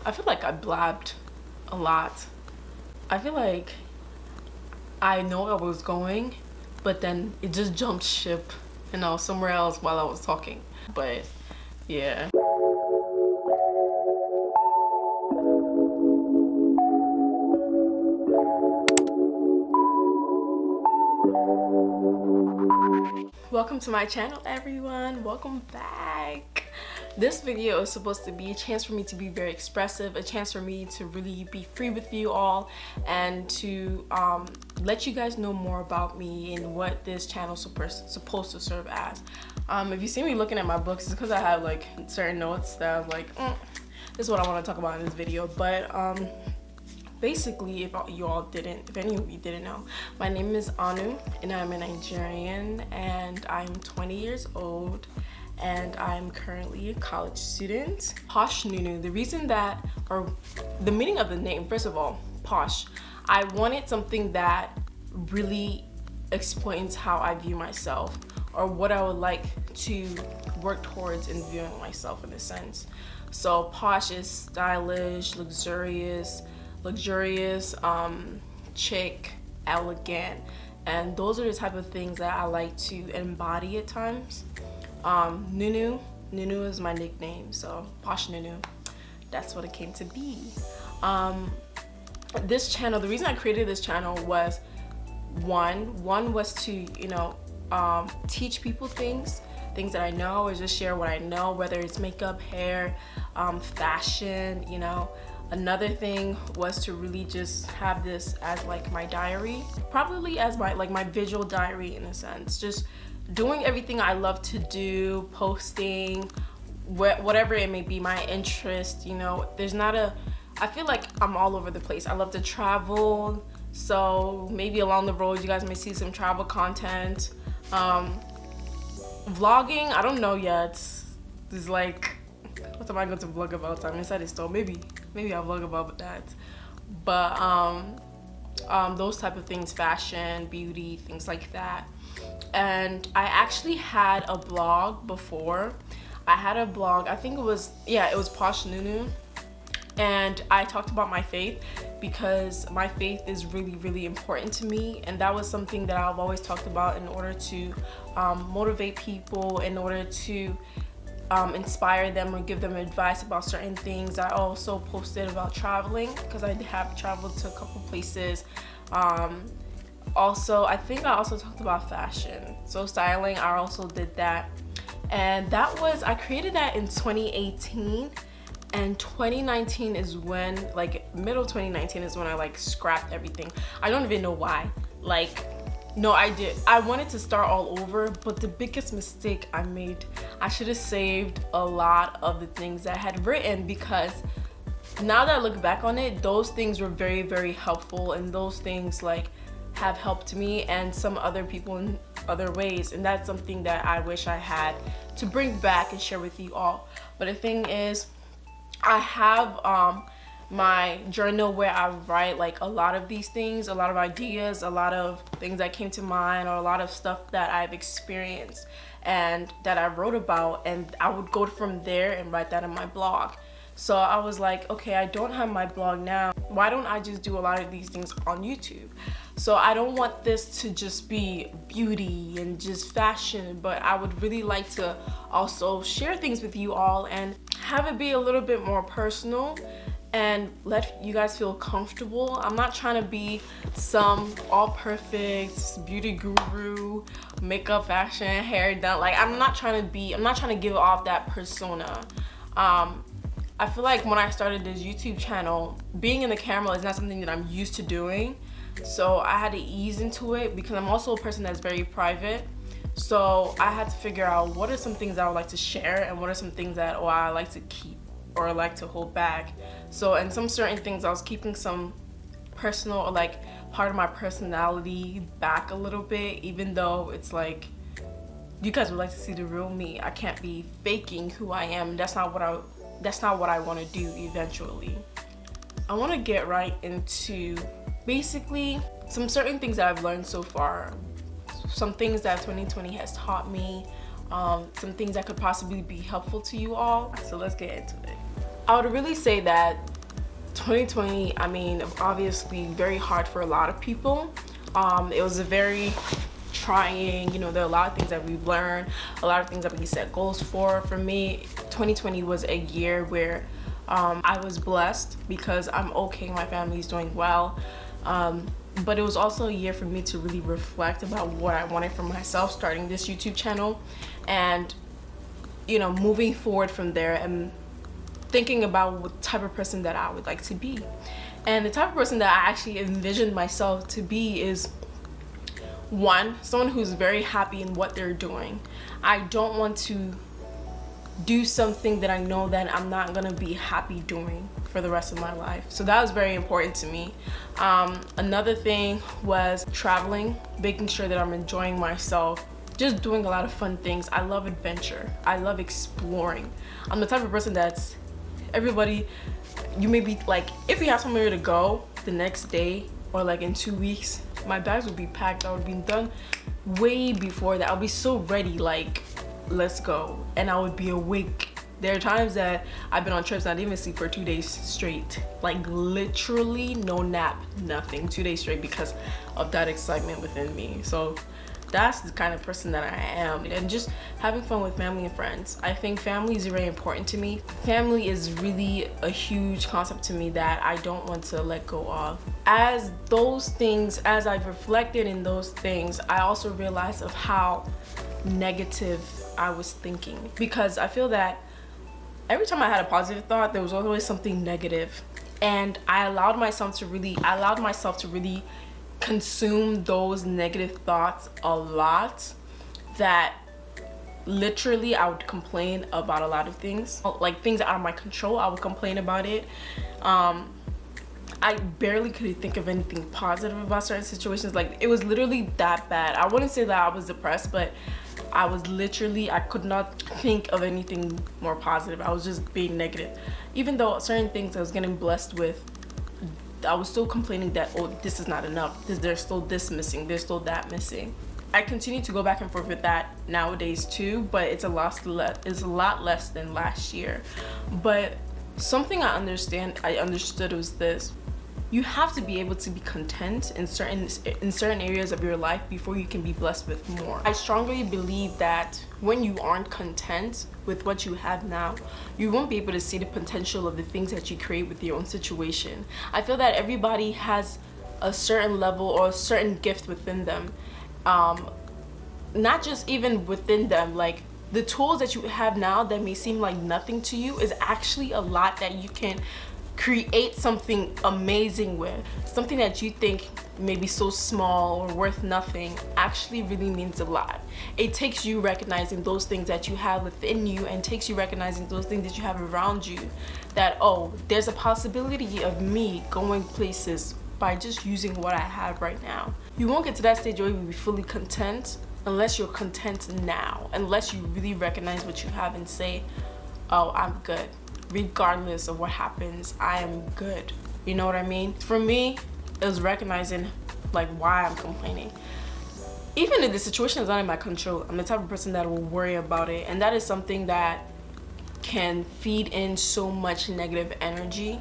I feel like I blabbed a lot. I feel like I know I was going, but then it just jumped ship and I was somewhere else while I was talking. But yeah. Welcome to my channel, everyone. Welcome back. This video is supposed to be a chance for me to be very expressive, a chance for me to really be free with you all, and to let you guys know more about me and what this channel is supposed to serve as. If you see me looking at my books, it's because I have like certain notes that I'm like, this is what I want to talk about in this video. But basically, if any of you didn't know, my name is Anu and I'm a Nigerian and I'm 20 years old and I'm currently a college student. Posh Nunu, the reason that, or the meaning of the name, first of all, Posh, I wanted something that really explains how I view myself or what I would like to work towards in viewing myself in a sense. So Posh is stylish, luxurious, chic, elegant, and those are the type of things that I like to embody at times. Nunu is my nickname, so Posh Nunu, that's what it came to be. This channel, the reason I created this channel was one was to, you know, teach people things that I know, or just share what I know, whether it's makeup, hair, fashion, you know. Another thing was to really just have this as like my diary, probably as my visual diary in a sense, just doing everything I love to do, posting, whatever it may be, my interest, you know. I feel like I'm all over the place. I love to travel, so maybe along the road you guys may see some travel content. Vlogging, I don't know yet. There's like, what am I going to vlog about? I'm inside the store. Maybe I'll vlog about that. But those type of things, fashion, beauty, things like that. And I actually had a blog before. I think it was Posh Nunu. And I talked about my faith because my faith is really, really important to me. And that was something that I've always talked about in order to motivate people, in order to inspire them or give them advice about certain things. I also posted about traveling because I have traveled to a couple places. Also, I think I also talked about fashion. So styling, I also did that. And I created that in 2018. And 2019 is when, like middle 2019 is when I like scrapped everything. I don't even know why. No, I did. I wanted to start all over, but the biggest mistake I made, I should have saved a lot of the things I had written, because now that I look back on it, those things were very, very helpful, and those things like have helped me and some other people in other ways. And that's something that I wish I had to bring back and share with you all. But the thing is, I have my journal where I write like a lot of these things, a lot of ideas, a lot of things that came to mind, or a lot of stuff that I've experienced and that I wrote about, and I would go from there and write that in my blog. So I was like, okay, I don't have my blog now. Why don't I just do a lot of these things on YouTube? So I don't want this to just be beauty and just fashion, but I would really like to also share things with you all and have it be a little bit more personal and let you guys feel comfortable. I'm not trying to be some all perfect beauty guru, makeup, fashion, hair done. Like I'm not trying to give off that persona. I feel like when I started this YouTube channel, being in the camera is not something that I'm used to doing. So I had to ease into it because I'm also a person that's very private. So I had to figure out what are some things I would like to share and what are some things that I like to keep or like to hold back. So in some certain things I was keeping some personal or like part of my personality back a little bit, even though it's like you guys would like to see the real me. I can't be faking who I am. That's not what I want to do eventually. I want to get right into basically some certain things that I've learned so far, some things that 2020 has taught me, some things that could possibly be helpful to you all. So let's get into it. I would really say that 2020, I mean, obviously very hard for a lot of people. It was a very trying, you know, there are a lot of things that we've learned, a lot of things that we set goals for. For me, 2020 was a year where I was blessed because I'm okay, my family's doing well. But it was also a year for me to really reflect about what I wanted for myself, starting this YouTube channel, and, you know, moving forward from there and thinking about what type of person that I would like to be. And the type of person that I actually envisioned myself to be is, one, someone who's very happy in what they're doing. I don't want to do something that I know that I'm not gonna be happy doing for the rest of my life. So that was very important to me. Another thing was traveling, making sure that I'm enjoying myself, just doing a lot of fun things. I love adventure. I love exploring. I'm the type of person that's, everybody, you may be like, if you have somewhere to go the next day or like in 2 weeks, my bags would be packed. I would be done way before that. I'll be so ready, like, let's go. And I would be awake. There are times that I've been on trips and I didn't even sleep for 2 days straight. Like literally no nap, nothing, 2 days straight because of that excitement within me. So that's the kind of person that I am. And just having fun with family and friends. I think family is very important to me. Family is really a huge concept to me that I don't want to let go of. As those things, as I've reflected in those things, I also realized of how negative I was thinking, because I feel that every time I had a positive thought, there was always something negative. And I allowed myself to really consume those negative thoughts a lot, that literally I would complain about a lot of things, like things out of my control. I would complain about it. I barely could think of anything positive about certain situations. Like it was literally that bad. I wouldn't say that I was depressed, but I could not think of anything more positive. I was just being negative. Even though certain things I was getting blessed with, I was still complaining that, oh, this is not enough. There's still this missing. There's still that missing. I continue to go back and forth with that nowadays too, but it's a lot less than last year. But something I understood was this: you have to be able to be content in certain areas of your life before you can be blessed with more. I strongly believe that when you aren't content with what you have now, you won't be able to see the potential of the things that you create with your own situation. I feel that everybody has a certain level or a certain gift within them. Not just even within them, like the tools that you have now that may seem like nothing to you is actually a lot that you can create something amazing with. Something that you think may be so small or worth nothing actually really means a lot. It takes you recognizing those things that you have within you, and takes you recognizing those things that you have around you, that, oh, there's a possibility of me going places by just using what I have right now. You won't get to that stage where you'll be fully content unless you're content now, unless you really recognize what you have and say, oh, I'm good. Regardless of what happens, I am good. You know what I mean? For me, it was recognizing like why I'm complaining. Even if the situation is not in my control, I'm the type of person that will worry about it, and that is something that can feed in so much negative energy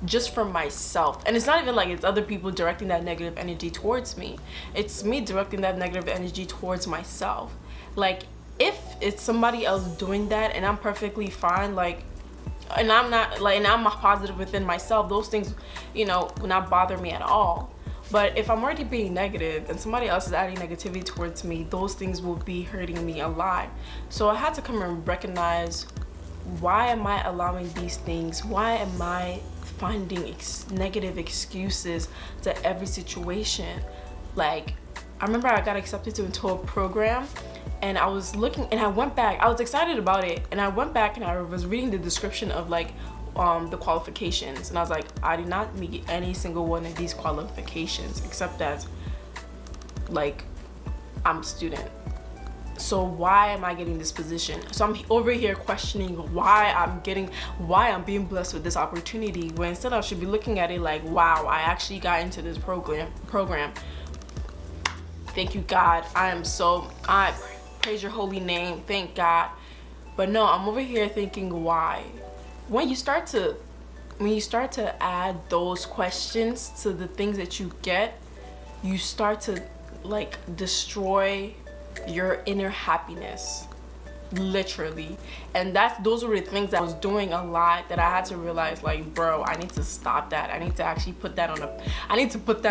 just from myself. And it's not even like it's other people directing that negative energy towards me. It's me directing that negative energy towards myself. Like if it's somebody else doing that and I'm perfectly fine, like, and I'm not like, and I'm positive within myself, those things, you know, will not bother me at all. But if I'm already being negative and somebody else is adding negativity towards me, those things will be hurting me a lot. So I had to come and recognize, why am I allowing these things? Why am I finding negative excuses to every situation? Like, I remember I got accepted into a program, and I was looking, and I went back, I was excited about it, and I went back and I was reading the description of like the qualifications, and I was like, I did not meet any single one of these qualifications, except that like I'm a student. So why am I getting this position? So I'm over here questioning why I'm being blessed with this opportunity, when instead I should be looking at it like, wow, I actually got into this program. Thank you, God. I praise your holy name. Thank God. But no, I'm over here thinking, why? When you start to when you start to add those questions to the things that you get, you start to like destroy your inner happiness, literally. And those were the things that I was doing a lot, that I had to realize, like, bro, I need to stop that. I need to actually put that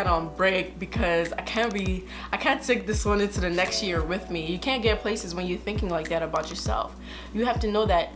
on break, because I can't take this one into the next year with me. You can't get places when you're thinking like that about yourself. You have to know that,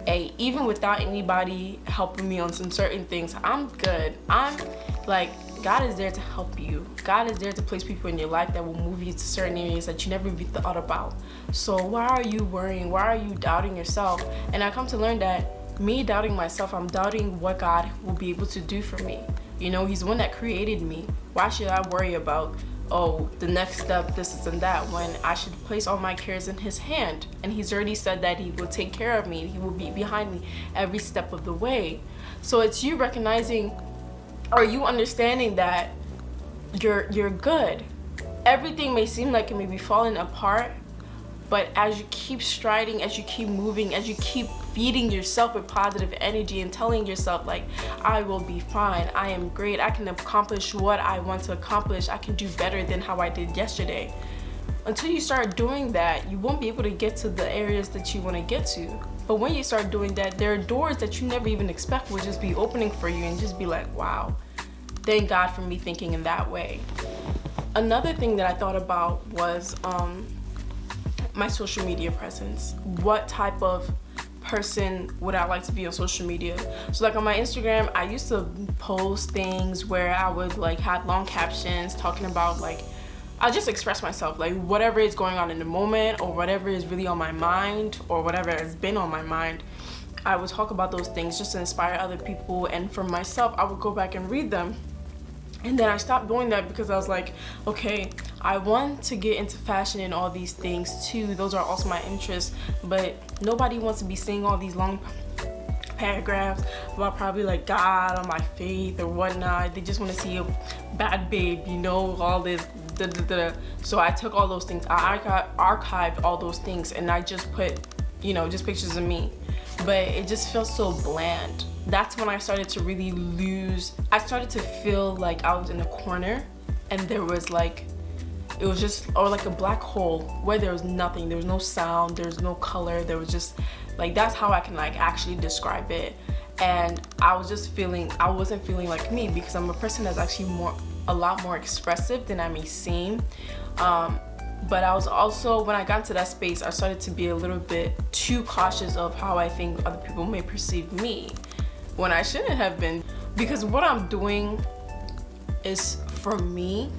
hey, even without anybody helping me on some certain things, I'm good. I'm like, God is there to help you. God is there to place people in your life that will move you to certain areas that you never even thought about. So why are you worrying? Why are you doubting yourself? And I come to learn that me doubting myself, I'm doubting what God will be able to do for me. You know, he's the one that created me. Why should I worry about, oh, the next step, this and that, when I should place all my cares in his hand? And he's already said that he will take care of me. He will be behind me every step of the way. So it's you recognizing, or you understanding that you're good. Everything may seem like it may be falling apart, but as you keep striding, as you keep moving, as you keep feeding yourself with positive energy and telling yourself, like, I will be fine, I am great, I can accomplish what I want to accomplish, I can do better than how I did yesterday. Until you start doing that, you won't be able to get to the areas that you want to get to. But when you start doing that, there are doors that you never even expect will just be opening for you, and just be like, wow, thank God for me thinking in that way. Another thing that I thought about was my social media presence. What type of person would I like to be on social media? So like on my Instagram, I used to post things where I would like have long captions talking about, like, I just express myself, like whatever is going on in the moment, or whatever is really on my mind, or whatever has been on my mind. I would talk about those things just to inspire other people, and for myself, I would go back and read them. And then I stopped doing that because I was like, okay, I want to get into fashion and all these things too. Those are also my interests, but nobody wants to be seeing all these long paragraphs about probably like God or my faith or whatnot. They just want to see a bad babe, you know, all this So I took all those things, I archived all those things, and I just put, you know, just pictures of me. But it just feels so bland. That's when I started to really I started to feel like I was in a corner, and there was like, it was just, or like a black hole where there was nothing, there was no sound, there was no color, there was just like, that's how I can like actually describe it. And I wasn't feeling like me, because I'm a person that's actually a lot more expressive than I may seem. But I was also, when I got into that space, I started to be a little bit too cautious of how I think other people may perceive me, when I shouldn't have been. Because what I'm doing is for me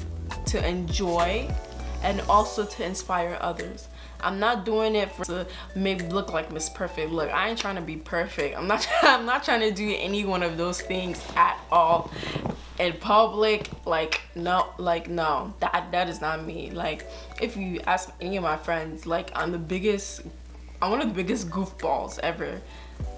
to enjoy, and also to inspire others. I'm not doing it to maybe look like Miss Perfect. Look, I ain't trying to be perfect. I'm not trying to do any one of those things at all. In public, no, that is not me. Like, if you ask any of my friends, like, I'm one of the biggest goofballs ever.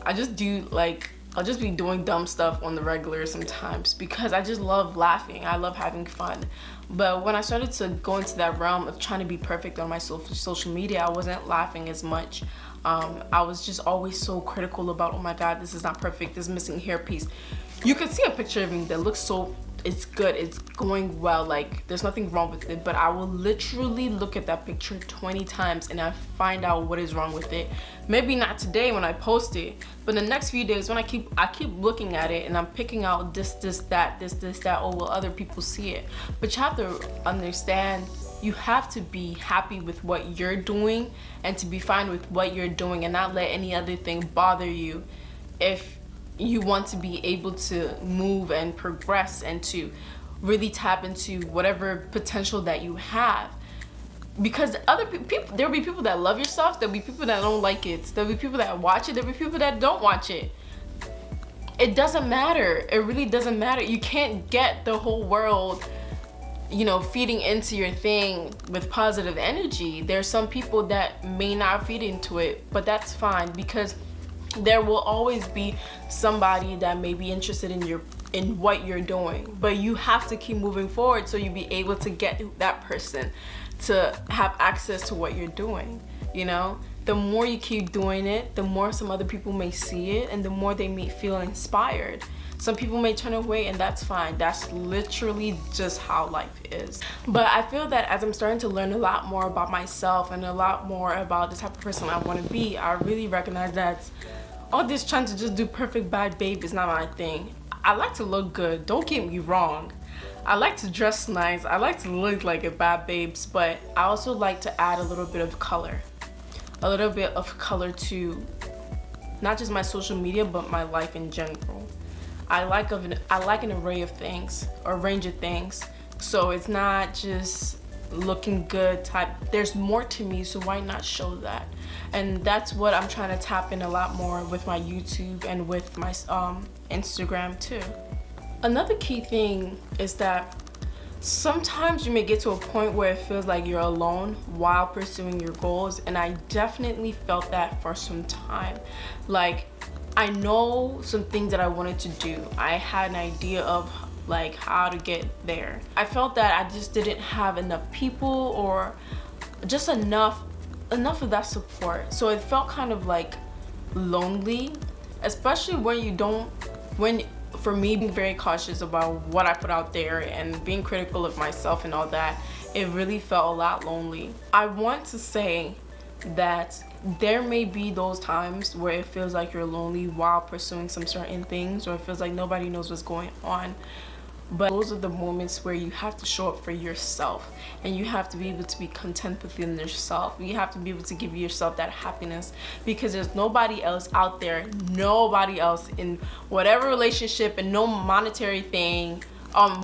I just do, like, I'll just be doing dumb stuff on the regular sometimes, because I just love laughing. I love having fun. But when I started to go into that realm of trying to be perfect on my social media, I wasn't laughing as much. I was just always so critical about, oh my God, this is not perfect, this missing hairpiece. You can see a picture of me that looks so, it's good, it's going well, like there's nothing wrong with it, but I will literally look at that picture 20 times and I find out what is wrong with it. Maybe not today when I post it, but the next few days when I keep looking at it, and I'm picking out this, that, oh well, other people see it. But you have to understand, you have to be happy with what you're doing, and to be fine with what you're doing, and not let any other thing bother you if you want to be able to move and progress, and to really tap into whatever potential that you have. Because other people, there'll be people that love your stuff, there'll be people that don't like it, there'll be people that watch it, there'll be people that don't watch it. It doesn't matter. It really doesn't matter. You can't get the whole world, you know, feeding into your thing with positive energy. There's some people that may not feed into it, but that's fine, because there will always be somebody that may be interested in what you're doing. But you have to keep moving forward, so you'll be able to get that person to have access to what you're doing. You know, the more you keep doing it, the more some other people may see it, and the more they may feel inspired. Some people may turn away, and that's fine. That's literally just how life is. But I feel that as I'm starting to learn a lot more about myself and a lot more about the type of person I want to be, I really recognize that all this trying to just do perfect bad babe is not my thing. I like to look good, don't get me wrong. I like to dress nice, I like to look like a bad babes, but I also like to add a little bit of color. A little bit of color to not just my social media, but my life in general. I like an array of things, or range of things. So it's not just looking good type. There's more to me, so why not show that? And that's what I'm trying to tap in a lot more with my YouTube and with my Instagram too. Another key thing is that sometimes you may get to a point where it feels like you're alone while pursuing your goals, and I definitely felt that for some time. Like, I know some things that I wanted to do. I had an idea of like how to get there. I felt that I just didn't have enough people, or just enough of that support. So it felt kind of like lonely, especially when for me, being very cautious about what I put out there and being critical of myself and all that, it really felt a lot lonely. I want to say that there may be those times where it feels like you're lonely while pursuing some certain things, or it feels like nobody knows what's going on. But those are the moments where you have to show up for yourself, and you have to be able to be content within yourself. You have to be able to give yourself that happiness, because there's nobody else out there, nobody else in whatever relationship, and no monetary thing,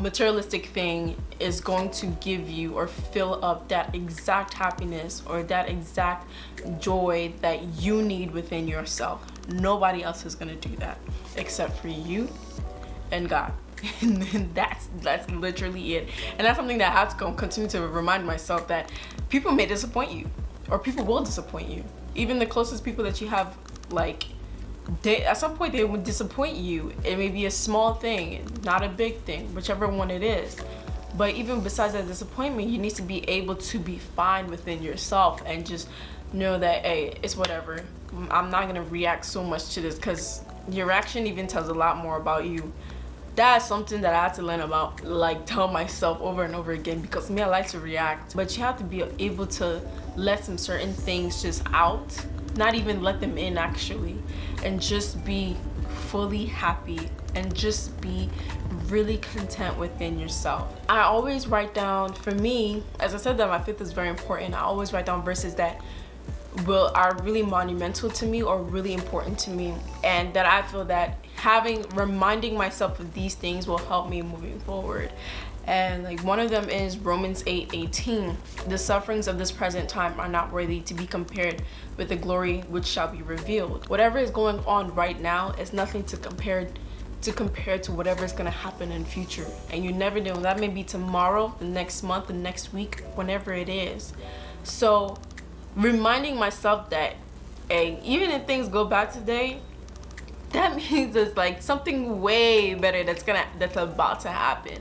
materialistic thing is going to give you or fill up that exact happiness or that exact joy that you need within yourself. Nobody else is going to do that except for you and God. And that's literally it. And that's something that I have to continue to remind myself, that people may disappoint you, or people will disappoint you. Even the closest people that you have, like, at some point they would disappoint you. It may be a small thing, not a big thing, whichever one it is. But even besides that disappointment, you need to be able to be fine within yourself and just know that, hey, it's whatever. I'm not gonna react so much to this, because your reaction even tells a lot more about you. That's something that I had to learn about, like, tell myself over and over again, because me, I like to react. But you have to be able to let some certain things just out, not even let them in actually, and just be fully happy and just be really content within yourself. I always write down, for me, as I said that my faith is very important, I always write down verses that are really monumental to me or really important to me, and that I feel that reminding myself of these things will help me moving forward. And like one of them is Romans 8:18. The sufferings of this present time are not worthy to be compared with the glory which shall be revealed. Whatever is going on right now is nothing to compare to whatever is going to happen in future. And you never know, that may be tomorrow, the next month, the next week, whenever it is. So reminding myself that, hey, even if things go bad today, that means it's like something way better that's about to happen.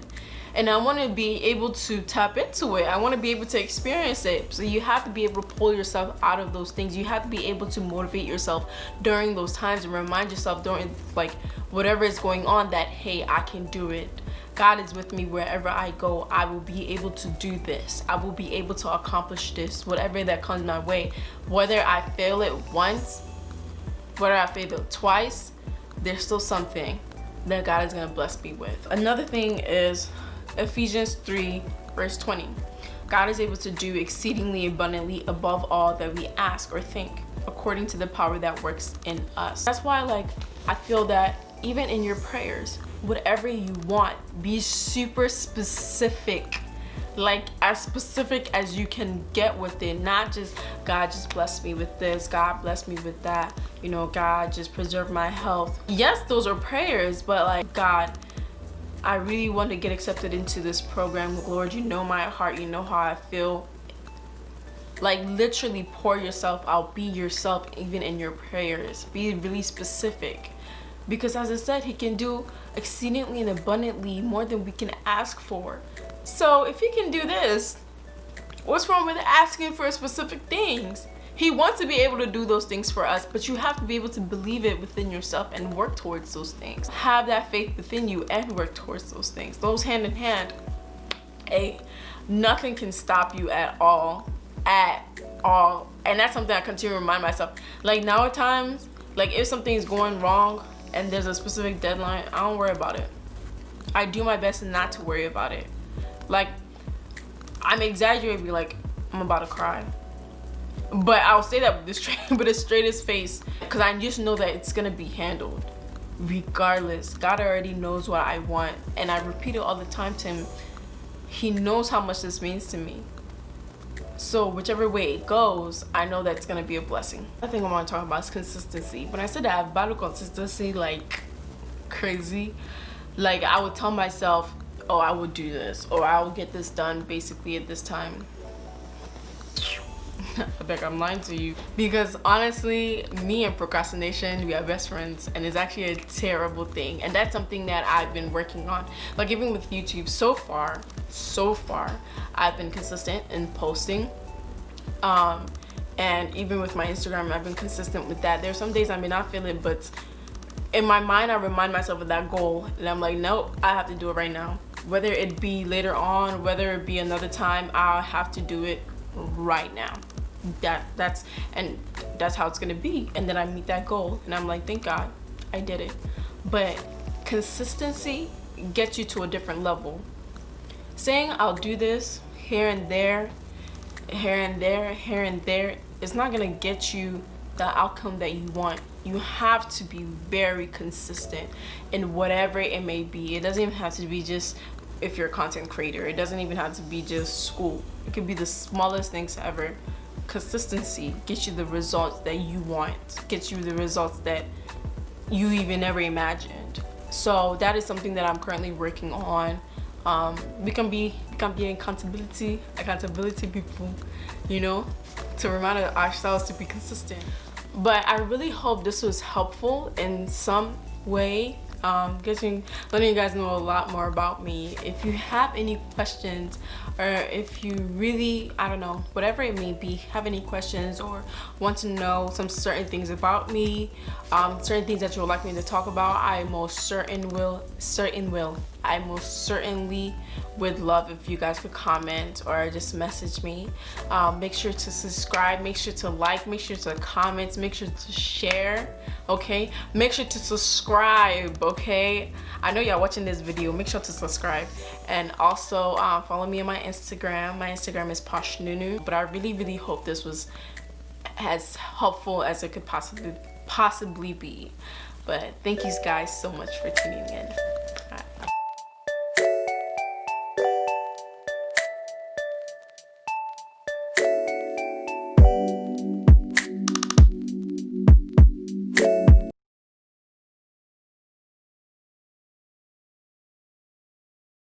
And I want to be able to tap into it. I want to be able to experience it. So you have to be able to pull yourself out of those things. You have to be able to motivate yourself during those times and remind yourself during like whatever is going on that, hey, I can do it. God is with me wherever I go. I will be able to do this. I will be able to accomplish this, whatever that comes my way. Whether I fail it once, whether I fail it twice, there's still something that God is going to bless me with. Another thing is Ephesians 3 verse 20. God is able to do exceedingly abundantly above all that we ask or think, according to the power that works in us. That's why, like, I feel that even in your prayers, whatever you want, be super specific. Like as specific as you can get with it. Not just, God just bless me with this, God bless me with that, you know, God just preserve my health. Yes, those are prayers, but like, God, I really want to get accepted into this program. Lord, you know my heart, you know how I feel. Like literally pour yourself out, be yourself even in your prayers. Be really specific. Because as I said, he can do exceedingly and abundantly more than we can ask for. So if he can do this, what's wrong with asking for specific things? He wants to be able to do those things for us, but you have to be able to believe it within yourself and work towards those things. Have that faith within you and work towards those things. Those hand in hand. Hey, nothing can stop you at all. At all. And that's something I continue to remind myself. Like now at times, like if something's going wrong and there's a specific deadline, I don't worry about it. I do my best not to worry about it. Like, I'm exaggerating, like I'm about to cry. But I'll say that with the straightest face, because I just know that it's gonna be handled regardless. God already knows what I want, and I repeat it all the time to him. He knows how much this means to me. So whichever way it goes, I know that it's gonna be a blessing. I think I want to talk about is consistency. When I said that I battle consistency like crazy, like I would tell myself, oh, I will do this, or I will get this done basically at this time. I think I'm lying to you, because honestly, me and procrastination, we are best friends, and it's actually a terrible thing. And that's something that I've been working on. Like even with YouTube, so far I've been consistent in posting, and even with my Instagram, I've been consistent with that. There's some days I may not feel it, but in my mind I remind myself of that goal, and I'm like, nope, I have to do it right now. Whether it be later on, whether it be another time, I'll have to do it right now. That's how it's gonna be. And then I meet that goal and I'm like, thank God I did it. But consistency gets you to a different level. Saying I'll do this here and there, here and there, here and there, it's not gonna get you the outcome that you want. You have to be very consistent in whatever it may be. It doesn't even have to be just if you're a content creator. It doesn't even have to be just school. It could be the smallest things ever. Consistency gets you the results that you want, gets you the results that you even never imagined. So that is something that I'm currently working on. We can be accountability people, you know, to remind ourselves to be consistent. But I really hope this was helpful in some way, letting you guys know a lot more about me. If you have any questions, or if you really, I don't know, whatever it may be, have any questions or want to know some certain things about me, certain things that you would like me to talk about, I most certainly would love if you guys could comment or just message me. Make sure to subscribe, make sure to like, make sure to comment, make sure to share, okay? Make sure to subscribe, okay? I know y'all watching this video, make sure to subscribe. And also follow me on my Instagram. My Instagram is poshnunu. But I really hope this was as helpful as it could possibly be. But thank you guys so much for tuning in.